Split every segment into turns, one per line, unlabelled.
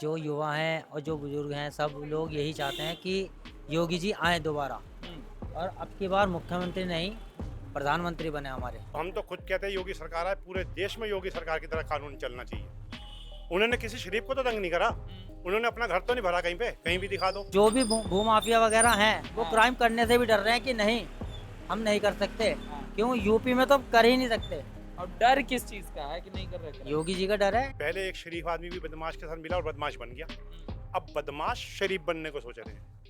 जो युवा हैं और जो बुजुर्ग हैं सब लोग यही चाहते हैं कि योगी जी आए दोबारा और अब की बार मुख्यमंत्री नहीं प्रधानमंत्री बने हमारे।
हम तो खुद कहते हैं योगी सरकार है, पूरे देश में योगी सरकार की तरह कानून चलना चाहिए। उन्होंने किसी शरीफ को तो तंग नहीं करा, उन्होंने अपना घर तो नहीं भरा कहीं पे, कहीं भी दिखा दो।
जो भी भूमाफिया वगैरह हैं वो
हाँ।
क्राइम करने से भी डर रहे हैं कि नहीं हम नहीं कर सकते। क्यों यूपी में तो कर ही नहीं सकते।
और डर किस चीज का है कि नहीं कर रहे crime?
योगी जी का डर है।
पहले एक शरीफ आदमी भी बदमाश के साथ मिला और बदमाश बन गया। अब बदमाश शरीफ बनने को सोच रहे हैं।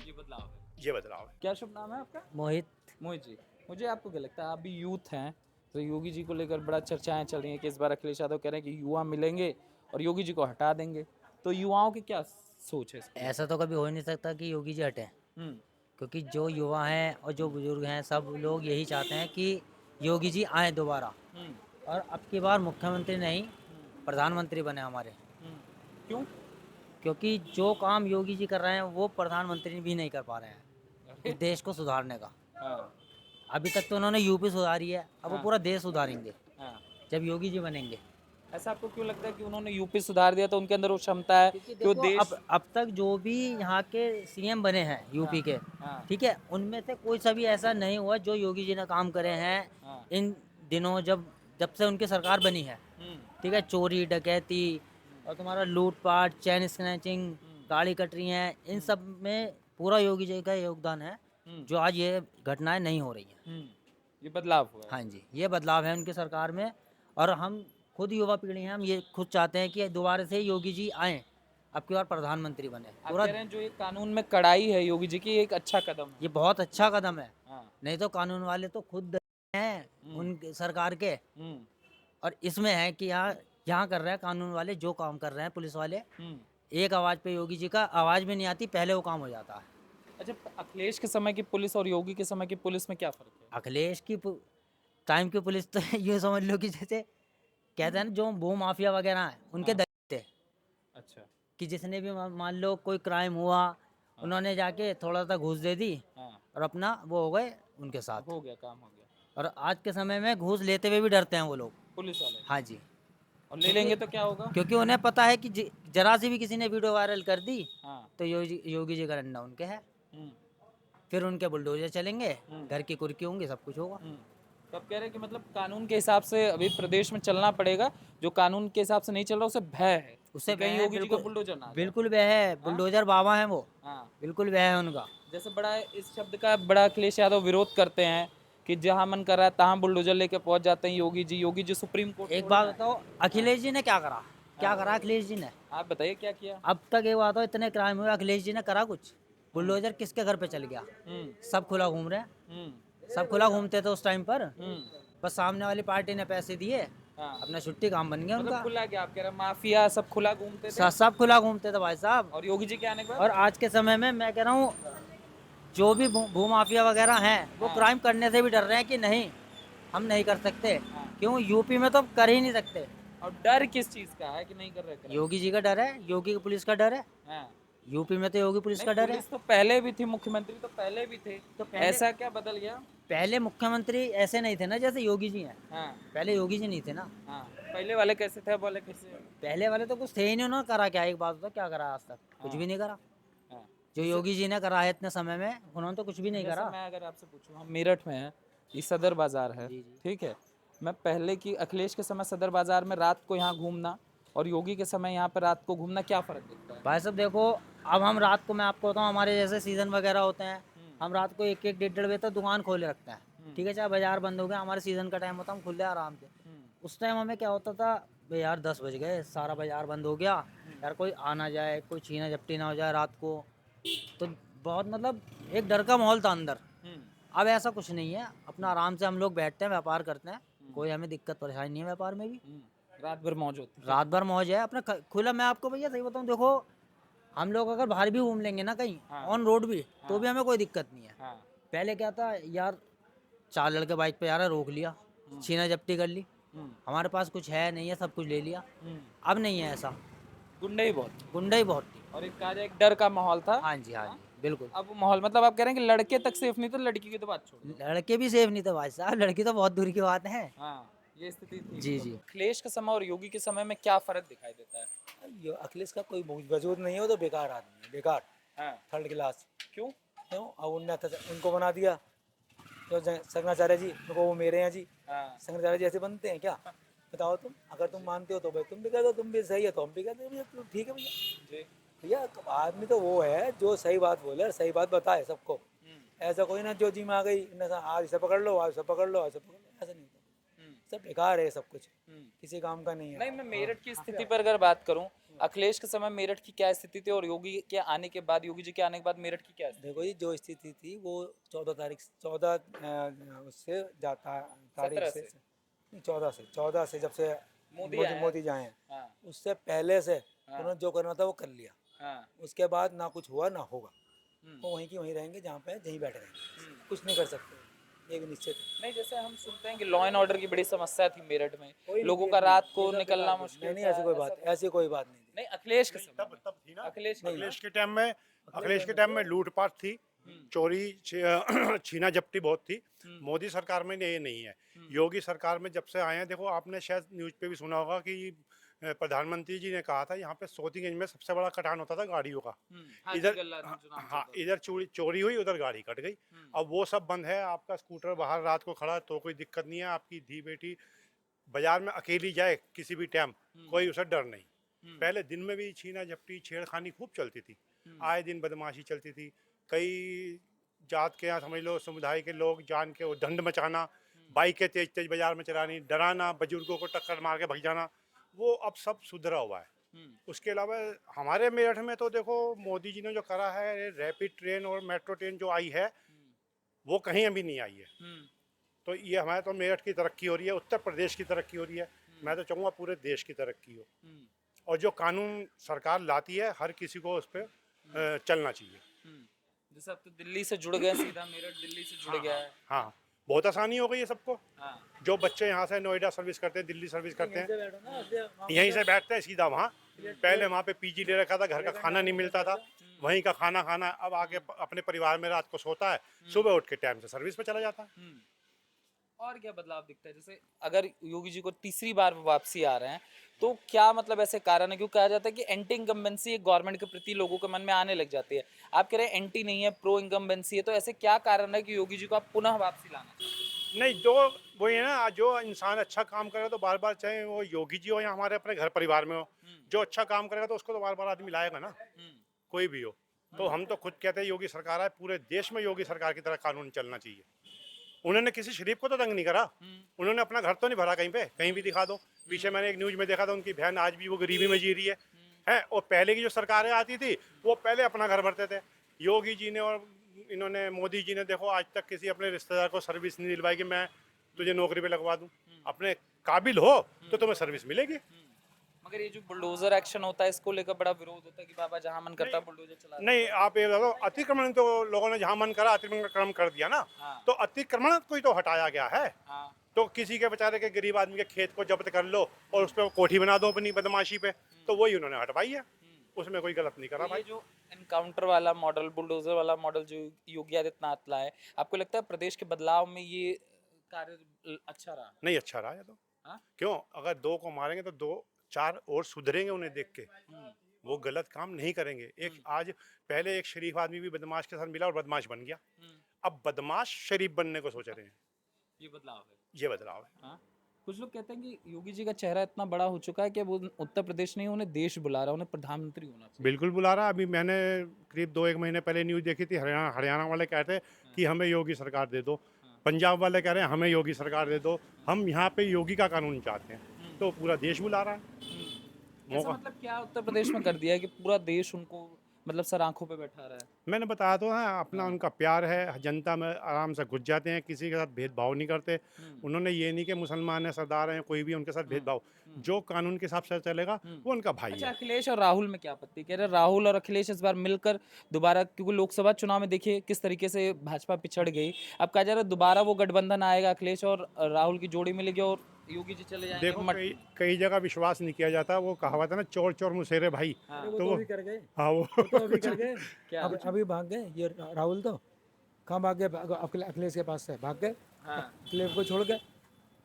ये बदलाव है।
ये बदलाव है।
क्या शुभ नाम है आपका?
मोहित।
मोहित जी, मुझे आपको क्या लगता है, आप भी यूथ हैं तो योगी जी को लेकर बड़ा चर्चाएं चल रही हैं कि इस बार अखिलेश यादव कह रहे हैं कि युवा मिलेंगे और योगी जी को हटा देंगे, तो युवाओं की क्या सोच है इसकी?
ऐसा तो कभी हो ही नहीं सकता कि योगी जी हटें,
हम्म
क्योंकि जो युवा हैं और जो बुजुर्ग हैं सब लोग यही चाहते हैं कि योगी जी आए दोबारा
हम्म
और अब की बार मुख्यमंत्री नहीं प्रधानमंत्री बने हमारे।
हम्म। क्यों?
क्योंकि जो काम योगी जी कर रहे हैं वो प्रधानमंत्री भी नहीं कर पा रहे हैं
अरे,
इस देश को सुधारने का।
हाँ
अभी तक तो उन्होंने यूपी सुधारी है, अब वो
हाँ।
पूरा देश सुधारेंगे
हाँ।
जब योगी जी बनेंगे।
ऐसा आपको क्यों लगता है कि उन्होंने यूपी सुधार दिया तो उनके अंदर वो क्षमता है
क्योंकि
कि वो
देखो
देश?
अब तक जो भी यहाँ के सीएम बने हैं यूपी के,
हाँ
ठीक है, उनमें से कोई सा भी ऐसा नहीं हुआ जो योगी जी ने काम करे हैं
हाँ।
इन दिनों जब जब से उनकी सरकार बनी है।
हम्म
ठीक है, चोरी डकैती और तुम्हारा लूटपाट चैन स्नैचिंग गाड़ी कट रही हैं, इन सब में पूरा योगी जी का योगदान है
हम्म
जो आज ये घटनाएं नहीं हो रही हैं।
ये बदलाव हुआ है।
हाँ जी, ये बदलाव है उनकी सरकार में और हम खुद युवा पीढ़ी हैं, हम ये खुद चाहते हैं कि दोबारा से योगी जी आएँ, अब की बार प्रधानमंत्री बने
आप
पूरा।
कह रहे हैं जो ये कानून में कड़ाई है योगी जी की, ये एक अच्छा कदम है।
ये बहुत अच्छा कदम है,
हाँ।
नहीं तो कानून वाले तो खुद हैं उन सरकार के।
हम्म
और इसमें है कि यहाँ यहाँ कर रहे हैं कानून वाले जो काम कर रहे हैं पुलिस वाले,
हम्म।
एक आवाज़ पे योगी जी का आवाज़ भी नहीं आती, पहले वो काम हो जाता है।
अच्छा, अखिलेश के समय की पुलिस और योगी के समय की पुलिस में क्या फर्क है?
अखिलेश की टाइम की पुलिस तो ये समझ लो कि जैसे कहते हैं ना जो भू माफिया वगैरह हैं उनके
हाँ।
दल थे
अच्छा।
कि जिसने भी मान लो कोई क्राइम हुआ उन्होंने जाके थोड़ा सा घूस दे दी
हाँ।
और अपना वो हो गए उनके साथ।
हो गया, काम हो गया।
और आज के समय में घूस लेते हुए भी डरते हैं वो लोग।
पुलिस वाले?
हाँ जी,
और ले लेंगे तो क्या होगा?
क्योंकि उन्हें पता है कि जरा सी भी किसी ने वीडियो वायरल कर दी
हाँ।
तो योगी जी का डंडा उनके है,
हम्म
फिर उनके बुलडोजर चलेंगे,
हम्म।
घर की कुर्की होंगी, सब कुछ होगा।
तो आप कह रहे हैं कि मतलब कानून के हिसाब से अभी प्रदेश में चलना पड़ेगा, जो कानून के हिसाब से नहीं चल रहा उसे भय है
उससे
कि कहीं
वह
योगी जी का
बिल्कुल
बुलडोजर ना आ जाए।
बिल्कुल वह है, बुलडोजर बाबा हैं वो,
हाँ।
बिल्कुल वह है उनका।
जैसे बड़ा इस शब्द का बड़ा अखिलेश यादव विरोध करते हैं कि जहां मन कर रहा है तहां बुलडोजर लेके पहुंच जाते हैं योगी जी सुप्रीम कोर्ट
एक
थोड़ी
बात
ना है।
बताओ, अखिलेश जी ने क्या करा, क्या करा अखिलेश जी ने?
आप बताइए क्या किया?
अब तक ये बात हो इतने क्राइम हुए, अखिलेश जी ने करा कुछ? बुलडोजर किसके घर पे चल गया?
हम्म
सब खुला घूम रहे हैं,
हम्म
सब खुला घूमते थे उस टाइम पर,
हम्म।
बस सामने वाली पार्टी ने पैसे दिए,
हाँ।
अपना छुट्टी काम बन गया
मतलब
उनका।
खुला क्या आप कह रहे हैं, माफिया सब खुला घूमते थे
सब खुला घूमते थे भाई साहब।
और योगी जी के आने के बाद?
और आज के समय में मैं कह रहा हूँ जो भी भूमाफिया वगैरह हैं वो
हाँ।
क्राइम करने से भी डर रहे हैं कि नहीं हम नहीं कर सकते।
हाँ।
क्यों यूपी में तो कर ही नहीं सकते।
और डर किस चीज का है कि नहीं कर रहे crime?
योगी जी का डर है, योगी की पुलिस का डर है,
हाँ।
यूपी में तो योगी पुलिस
नहीं,
का डर है।
पुलिस तो पहले भी थी, मुख्यमंत्री तो पहले भी थे,
तो पहले-
ऐसा क्या बदल गया?
पहले मुख्यमंत्री ऐसे नहीं थे ना जैसे योगी जी हैं,
हाँ
पहले योगी जी नहीं थे ना।
हाँ। पहले वाले कैसे थे, बोले कैसे?
पहले वाले तो कुछ थे ही नहीं, उन्होंने करा क्या? एक बात बताओ, क्या करा आज तक? कुछ
हाँ।
भी नहीं करा।
हाँ।
जो योगी जी ने करा है इतने समय में उन्होंने तो कुछ भी नहीं
जैसे
करा।
मैं अगर आपसे पूछूं, हम मेरठ में हैं, ये सदर बाजार है,
जी, जी।
ठीक है, मैं पहले की अखिलेश के समय सदर बाजार में रात को यहाँ घूमना और योगी के समय यहाँ पर रात को घूमना, क्या फर्क दिखता है?
भाई साहब देखो, अब हम रात को, मैं आपको बताऊँ, हमारे जैसे सीजन वगैरह होते हैं, हम रात को एक एक डेढ़ बजे तक दुकान खोले रखते हैं। ठीक है, चाहे बाजार बंद हो गया, हमारे सीजन का टाइम होता है, हम खुले आराम से। उस टाइम हमें क्या होता था, भाई यार 10 बज गए, सारा बाजार बंद हो गया, यार कोई आ ना जाए, कोई छीना झपटी ना हो जाए रात को, तो बहुत मतलब एक डर का माहौल था अंदर। अब ऐसा कुछ नहीं है, अपना आराम से हम लोग बैठते हैं, व्यापार करते हैं, कोई हमें दिक्कत परेशानी नहीं है व्यापार में भी।
रात भर मौज होती है।
रात भर मौज है अपना खुला। मैं आपको भैया सही बताऊँ, देखो हम लोग अगर बाहर भी घूम लेंगे ना कहीं,
हाँ।
ऑन रोड भी, तो
हाँ।
भी हमें कोई दिक्कत नहीं है।
हाँ।
पहले क्या था यार, 4 लड़के बाइक पे जा रहे, रोक लिया, छीना झपटी कर ली, हमारे पास कुछ है नहीं है, सब कुछ ले लिया। अब नहीं है ऐसा,
गुंडे ही बहुत,
गुंडा ही बहुत थी।
और एक कहा जाए एक डर का माहौल था।
हाँ जी, हाँ जी, बिल्कुल।
अब वो माहौल, मतलब आप कह रहे हैं कि लड़के तक सेफ नहीं, तो लड़की की तो बात छोड़ो।
लड़के भी सेफ नहीं थे भाई साहब, लड़की तो बहुत दूर की बात है।
हाँ, ये स्थिति थी।
जी जी।
अखिलेश के समय और योगी के समय में क्या फर्क दिखाई देता है?
ये अखिलेश का कोई वजूद नहीं है, वो तो बेकार आदमी है, बेकार
हाँ,
थर्ड क्लास।
क्यों?
क्यों? अब उनको बना दिया तो शंकराचार्य जी, उनको वो मेरे हैं जी।
हाँ,
शंकराचार्य जी ऐसे बनते हैं क्या? बताओ तुम, अगर तुम मानते हो तो भाई तुम भी कह दो तुम भी सही है, तो हम भी कहते हैं भैया तुम ठीक है भैया।
जी।
भैया आदमी तो वो है जो सही बात बोले और सही बात बताए सबको। ऐसा कोई ना जो जी में आ गई आज इसे पकड़ लो, आज इसे पकड़ लो, आज इसे पकड़ लो, ऐसा नहीं होता। सब बेकार है सब कुछ, किसी काम का नहीं है।
नहीं, मैं मेरठ की स्थिति पर अगर बात करूं, अखिलेश के समय मेरठ की क्या स्थिति थी और योगी के आने के बाद, योगी जी के आने के बाद मेरठ की क्या स्थिति?
देखो जी, जो स्थिति थी वो 14 उससे जाता तारीख
17
से
से।
नहीं, 14 से जब से
मोदी
मोदी
आए हैं।
मोदी जाए हैं,
हाँ,
उससे पहले से
हाँ।
उन्होंने जो करना था वो कर लिया।
हाँ,
उसके बाद ना कुछ हुआ ना होगा,
हम्म,
वो वहीं की वहीं रहेंगे, जहाँ पे जहीं बैठे रहेंगे, कुछ नहीं कर सकते, ये भी निश्चित है।
नहीं, जैसे हम सुनते हैं कि लॉ एंड ऑर्डर की बड़ी समस्या थी मेरठ में,
कोई
लोगों
नहीं,
का रात को
ये सब
निकलना
बेकार है।
मुश्किल
नहीं
था,
ऐसी कोई
ऐसा
बात,
कुछ?
ऐसी कोई बात नहीं थी।
नहीं, अखिलेश के समय
तब
में।
तब थी ना।
अखिलेश के
अखिलेश के टाइम में लूटपाट थी, चोरी छीना झपटी बहुत थी। मोदी सरकार में ये नहीं है। योगी सरकार में जब से आए हैं, देखो आपने शायद न्यूज़ पे भी सुना होगा कि प्रधानमंत्री जी ने कहा था यहाँ पे सोतीगंज में सबसे बड़ा कटान होता था गाड़ियों का। इधर हाँ, इधर चोरी हुई, उधर गाड़ी कट गई। अब वो सब बंद है। आपका स्कूटर बाहर रात को खड़ा तो कोई दिक्कत नहीं है। आपकी धी बेटी बाजार में अकेली जाए किसी भी टाइम, कोई उसे डर नहीं। पहले दिन में भी छीना झपटी छेड़खानी खूब चलती थी, आए दिन बदमाशी चलती थी। कई जात के यहाँ समझ लो समुदाय के लोग जान के वो दंड मचाना, बाइकें तेज तेज बाजार में चलानी, डराना, बुजुर्गों को टक्कर मार के भग जाना, वो अब सब सुधरा हुआ है। उसके अलावा हमारे मेरठ में तो देखो मोदी जी ने जो करा है, रैपिड ट्रेन और मेट्रो ट्रेन जो आई है वो कहीं अभी नहीं आई है। तो ये हमारे तो मेरठ की तरक्की हो रही है, उत्तर प्रदेश की तरक्की हो रही है। मैं तो चाहूँगा पूरे देश की तरक्की हो, और जो कानून सरकार लाती है हर किसी को उस पर चलना चाहिए।
जैसे अब तो दिल्ली से जुड़ गए, सीधा मेरठ दिल्ली से जुड़ गया है।
हाँ, बहुत आसानी हो गई है सबको।
हाँ,
जो बच्चे यहाँ से नोएडा सर्विस करते हैं, दिल्ली सर्विस करते हैं,
बैठो ना, इसलिए
यहीं से बैठते हैं सीधा वहाँ। पहले वहाँ पे पीजी ले रखा था, घर का खाना नहीं मिलता था, वहीं का खाना खाना। अब आके अपने परिवार में रात को सोता है, सुबह उठ के टाइम से सर्विस पे चला जाता है।
और क्या बदलाव दिखता है? जैसे अगर योगी जी को तीसरी बार वापसी आ रहे हैं तो क्या मतलब ऐसे कारण है? क्यों कहा जाता है कि एंटी इनकम्बेंसी गवर्नमेंट के प्रति लोगों के मन में आने लग जाती है। आप कह रहे हैं एंटी नहीं है, प्रो इनकम्बेंसी है, तो ऐसे क्या कारण है कि योगी जी को आप पुनः वापसी लाना चाहते हैं?
नहीं, जो वही है ना, जो इंसान अच्छा काम करेगा तो बार बार, चाहे वो योगी जी हो या हमारे अपने घर परिवार में हो, जो अच्छा काम करेगा तो उसको तो बार बार आदमी लाएगा ना, कोई भी हो। तो हम तो खुद कहते हैं योगी सरकार है, पूरे देश में योगी सरकार की तरह कानून चलना चाहिए। उन्होंने किसी शरीफ को तो तंग नहीं करा, उन्होंने अपना घर तो नहीं भरा कहीं पे, कहीं भी दिखा दो। पीछे मैंने एक न्यूज में देखा था, उनकी बहन आज भी वो गरीबी में जी रही है। और पहले की जो सरकारें आती थी वो पहले अपना घर भरते थे। योगी जी ने और इन्होंने मोदी जी ने देखो आज तक किसी अपने रिश्तेदार को सर्विस नहीं दिलवाई कि मैं तुझे नौकरी पे लगवा दूं। अपने काबिल हो तो तुम्हें सर्विस मिलेगी।
मगर ये जो बुलडोजर एक्शन होता है, इसको लेकर बड़ा विरोध होता है कि बाबा जहां मन करता है बुलडोजर चला
नहीं, आप ये बताओ, अतिक्रमण तो लोगों ने जहां मन करा अतिक्रमण कर दिया ना।
हाँ।
तो अतिक्रमण को ही तो हटाया गया है।
हाँ,
तो किसी के बेचारे के गरीब आदमी के खेत को जब्त कर लो और उस पर कोठी बना दो अपनी बदमाशी पे, तो वही उन्होंने हटवाई है। उसमें कोई गलत नहीं करा
तो ये
भाई।
जो एनकाउंटर वाला मॉडल, बुलडोजर वाला मॉडल जो योगी आदित्यनाथ लाए, आपको लगता है प्रदेश के बदलाव में ये कार्य अच्छा रहा?
नहीं अच्छा रहा है तो।
हाँ?
क्यों? अगर दो को मारेंगे तो दो चार और सुधरेंगे उन्हें देख के, वो गलत काम नहीं करेंगे। एक आज पहले एक शरीफ आदमी भी बदमाश के साथ मिला और बदमाश बन गया। अब बदमाश शरीफ बनने को सोच रहे हैं।
ये बदलाव है।
ये बदलाव है।
हाँ? कुछ लोग कहते हैं कि योगी जी का चेहरा इतना बड़ा हो चुका है कि वो उत्तर प्रदेश नहीं, उन्हें देश बुला रहा है, उन्हें प्रधानमंत्री होना चाहिए।
बिल्कुल बुला रहा। अभी मैंने करीब 2-1 महीने पहले न्यूज़ देखी थी, हरियाणा वाले कहते कि हमें योगी सरकार दे दो, पंजाब वाले कह रहे हैं हमें योगी सरकार दे दो, हम यहाँ पे योगी का कानून चाहते हैं। तो पूरा देश बुला रहा है।
ऐसा मतलब क्या उत्तर प्रदेश में कर दिया है कि पूरा देश उनको मतलब सर आंखों पे बैठा रहा है?
मैंने बताया तो है, अपना उनका प्यार है, जनता में आराम से घुस जाते हैं, किसी के साथ भेदभाव नहीं करते। उन्होंने ये नहीं कि मुसलमान है, सरदार हैं, कोई भी उनके साथ भेदभाव, जो कानून के हिसाब से चलेगा वो उनका भाई
अच्छा,
है।
अखिलेश और राहुल में क्या आपत्ति? कह रहे राहुल और अखिलेश इस बार मिलकर दोबारा, क्योंकि लोकसभा चुनाव में देखिए किस तरीके से भाजपा पिछड़ गई, अब कहा जा रहा है दोबारा वो गठबंधन आएगा, अखिलेश और राहुल की जोड़ी मिलेगी और योगी जी चले जाएंगे।
देखो कई जगह विश्वास नहीं किया जाता। वो कहावत है ना, चोर चोर मुसेरे भाई।
वो
तो
तो
वो
अभी कर गए,
हाँ वो
तो अभी कर गए।
क्या?
अभी भाग गए ये राहुल, तो कहाँ भाग गए? अखिलेश के पास से भाग गए,
हाँ।
अखिलेश को छोड़ गए।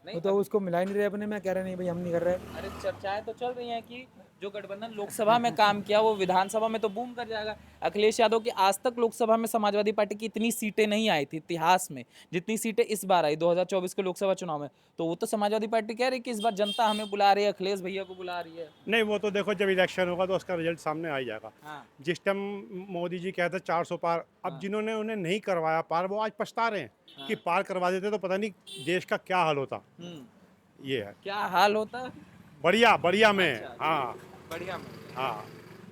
वो तो उसको मिला ही नहीं रहे अपने में, कह रहे नहीं भाई हम नहीं कर रहे।
अरे चर्चाएं तो चल रही हैं कि जो गठबंधन लोकसभा में काम किया वो विधानसभा में तो बूम कर जाएगा। अखिलेश यादव की आज तक लोकसभा में समाजवादी पार्टी की इतनी सीटें नहीं आई थी इतिहास में जितनी सीटें इस बार आई 2024 के लोकसभा चुनाव में। तो वो तो समाजवादी पार्टी कह रही है कि इस बार जनता हमें बुला रही है, अखिलेश भैया को बुला रही है।
नहीं, वो तो देखो जब इलेक्शन होगा तो उसका रिजल्ट सामने आ ही जाएगा।
हाँ
जिस टाइम मोदी जी कहते 400 पार, अब जिन्होंने उन्हें नहीं करवाया पार वो आज पछता रहे हैं कि पार करवा देते तो पता नहीं देश का क्या हाल होता। ये है
क्या हाल होता।
बढ़िया बढ़िया में।
अच्छा,
हाँ
बढ़िया।
हाँ।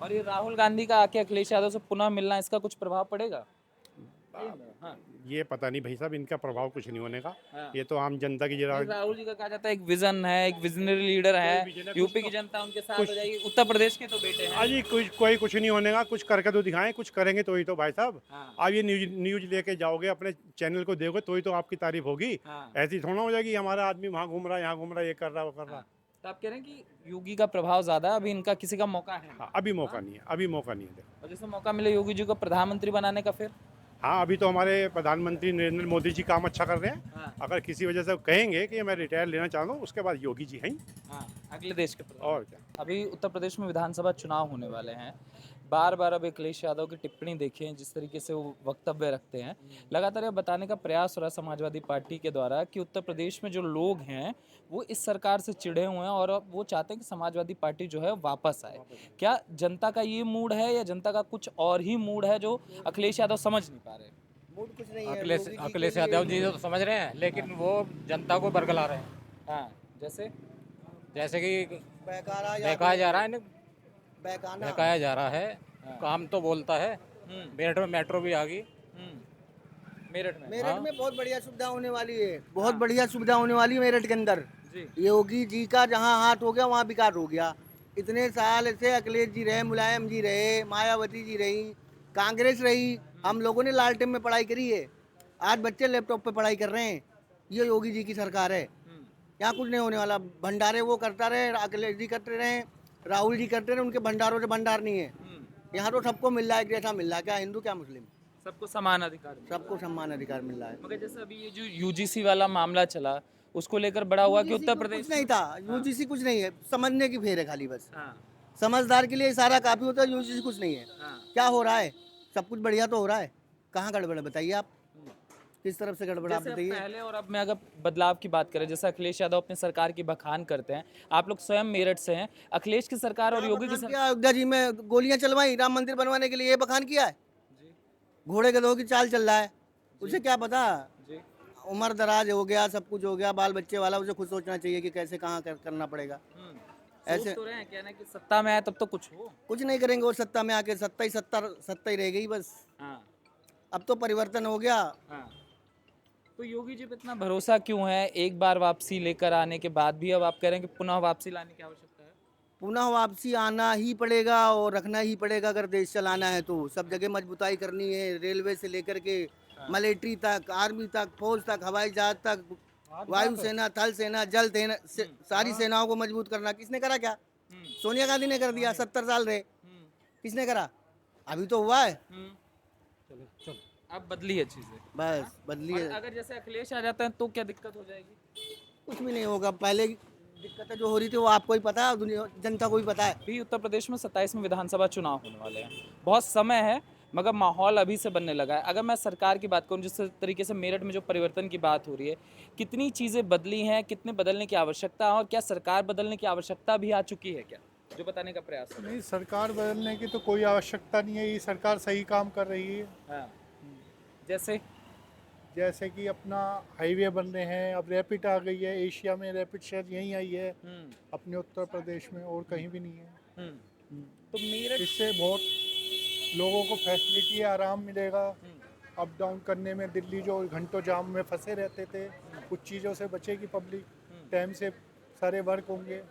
और ये राहुल गांधी का आके अखिलेश यादव से पुनः मिलना, इसका कुछ प्रभाव पड़ेगा? हाँ।
ये पता नहीं भाई साहब, इनका प्रभाव कुछ नहीं होने का।
हाँ।
ये तो आम जनता की जरा
राहुल जी का कहा जाता है एक विजन है, एक विजनरी लीडर है, यूपी की जनता उनके साथ हो जाएगी, उत्तर प्रदेश के तो बेटे हैं।
अजी कुछ नहीं होने का, कुछ करके तो दिखाएं, कुछ करेंगे तो ही तो भाई साहब।
हाँ।
आप ये न्यूज लेके जाओगे, अपने चैनल को देखोगे तो ही तो आपकी तारीफ होगी।
हाँ।
ऐसी थोड़ा हो जाएगी हमारा आदमी वहाँ घूम रहा है, यहाँ घूम रहा है, ये कर रहा है, वो कर रहा है।
तो आप कह रहे हैं कि योगी का प्रभाव ज्यादा है, अभी इनका किसी का मौका है नहीं।
हाँ, अभी मौका नहीं है, अभी मौका नहीं है। देखो
और जैसे मौका मिले योगी जी को प्रधानमंत्री बनाने का फिर।
हाँ, अभी तो हमारे प्रधानमंत्री नरेंद्र मोदी जी काम अच्छा कर रहे हैं।
हाँ।
अगर किसी वजह से कहेंगे कि मैं रिटायर लेना चाहता हूँ, उसके बाद योगी जी हैं ही।
हाँ, अगले देश के प्रधान।
और क्या।
अभी उत्तर प्रदेश में विधानसभा चुनाव होने वाले हैं। बार बार अब अखिलेश यादव की टिप्पणी देखें, जिस तरीके से वो वक्तव्य रखते हैं, लगातार यह बताने का प्रयास हो रहा है समाजवादी पार्टी के द्वारा कि उत्तर प्रदेश में जो लोग हैं वो इस सरकार से चिढ़े हुए हैं और अब वो चाहते हैं कि समाजवादी पार्टी जो है वापस आए। क्या जनता का ये मूड है या जनता का कुछ और ही मूड है जो अखिलेश यादव समझ नहीं पा रहे?
मूड कुछ नहीं है।
अखिलेश यादव जी तो समझ रहे हैं, लेकिन वो जनता को बरगला रहे हैं।
हाँ, जैसे
कि
बहकाया
जा रहा है,
बहकाना।
बहकाया जा रहा है। काम तो बोलता है। मेरठ में मेट्रो भी आ गई।
मेरठ में।
मेरठ में बहुत बढ़िया सुविधा होने वाली है, बहुत बढ़िया सुविधा होने वाली है मेरठ के अंदर।
जी।
योगी जी का जहाँ हाथ हो गया वहाँ विकास हो गया। इतने साल से अखिलेश जी रहे, मुलायम जी रहे, मायावती जी रही, कांग्रेस रही, हम लोगों ने लालटेन में पढ़ाई करी है। आज बच्चे लैपटॉप पे पढ़ाई कर रहे हैं। ये योगी जी की सरकार है। यहाँ कुछ नहीं होने वाला। भंडारे वो करता रहे, अखिलेश जी करते रहे, राहुल जी करते रहे, उनके भंडारों से भंडार नहीं है। यहाँ तो सबको मिल रहा है, जैसा मिल रहा है, क्या हिंदू क्या मुस्लिम,
सबको समान अधिकार मिले।
सबको सम्मान अधिकार मिल रहा है।
मगर जैसे अभी ये जो यूजीसी वाला मामला चला, उसको लेकर बड़ा हुआ कि उत्तर प्रदेश
कुछ नहीं था, यूजीसी कुछ नहीं है, समझने की फेर है खाली बस।
हाँ,
समझदार के लिए सारा काफी होता है, यूजीसी कुछ नहीं है।
हाँ।
क्या हो रहा है? सब कुछ बढ़िया तो हो रहा है, कहाँ गड़बड़ है बताइए आप, किस तरफ से गड़बड़ आप
जैसे अब
बताइए।
पहले और अब में अगर बदलाव की बात करें, जैसे अखिलेश यादव अपनी सरकार की बखान करते हैं, आप लोग स्वयं मेरठ से हैं, अखिलेश की सरकार और योगी की
बखान
सरकार।
किया, अयोध्या जी में गोलियां चलवाई राम मंदिर बनवाने के लिए, ये बखान किया है। घोड़े गधों की चाल चल रहा है, उसे क्या पता।
जी।
उम्र दराज हो गया, सब कुछ हो गया, बाल बच्चे वाला, उसे खुद सोचना चाहिए कि कैसे कहाँ करना पड़ेगा।
ऐसे
ऐसे
तो रहे हैं, कहना कि सत्ता में आए तब तो कुछ हो।
कुछ नहीं करेंगे वो सत्ता में आके, सत्ता ही रह गई बस।
हाँ,
अब तो परिवर्तन हो गया।
हाँ। तो योगी जी पे इतना भरोसा क्यों है? एक बार वापसी लेकर आने के बाद भी अब आप कह रहे हैं कि पुनः वापसी लाने की आवश्यकता है।
पुनः वापसी आना ही पड़ेगा और रखना ही पड़ेगा। अगर देश चलाना है तो सब जगह मजबूताई करनी है, रेलवे से लेकर के मिलिट्री तक, आर्मी तक, फौज तक, हवाई जहाज तक, वायुसेना, थल सेना, जल सेना, सारी सेनाओं को मजबूत करना। किसने करा? क्या सोनिया गांधी ने कर दिया? 70 साल रहे, किसने करा? अभी तो हुआ है,
अब बदली है चीजें।
बस बदली
और
है।
अगर जैसे अखिलेश आ जाते हैं तो क्या दिक्कत हो जाएगी?
कुछ भी नहीं होगा। पहले की दिक्कतें जो हो रही थी वो आपको ही पता है, दुनिया जनता को भी पता है।
अभी उत्तर प्रदेश में 27 में विधानसभा चुनाव होने वाले हैं, बहुत समय है, मगर माहौल अभी से बनने लगा है। अगर मैं सरकार की बात करूं, जिस तरीके से मेरठ में जो परिवर्तन की बात हो रही है, कितनी चीज़ें बदली हैं, कितने बदलने की आवश्यकता है, और क्या सरकार बदलने की आवश्यकता भी आ चुकी है क्या, जो बताने का प्रयास हो रहा
नहीं, सरकार बदलने की तो कोई आवश्यकता नहीं है। ये सरकार सही काम कर रही है।
है? हाँ।
जैसे कि अपना हाईवे बन रहे हैं, अब रैपिड आ गई है, एशिया में रैपिड शायद यहीं आई है, अपने उत्तर प्रदेश में, और कहीं भी नहीं है।
तो मेरठ
इससे बहुत लोगों को फैसिलिटी है, आराम मिलेगा अप डाउन करने में। दिल्ली जो घंटों जाम में फंसे रहते थे, कुछ चीज़ों से बचेगी पब्लिक, टाइम से सारे वर्क होंगे।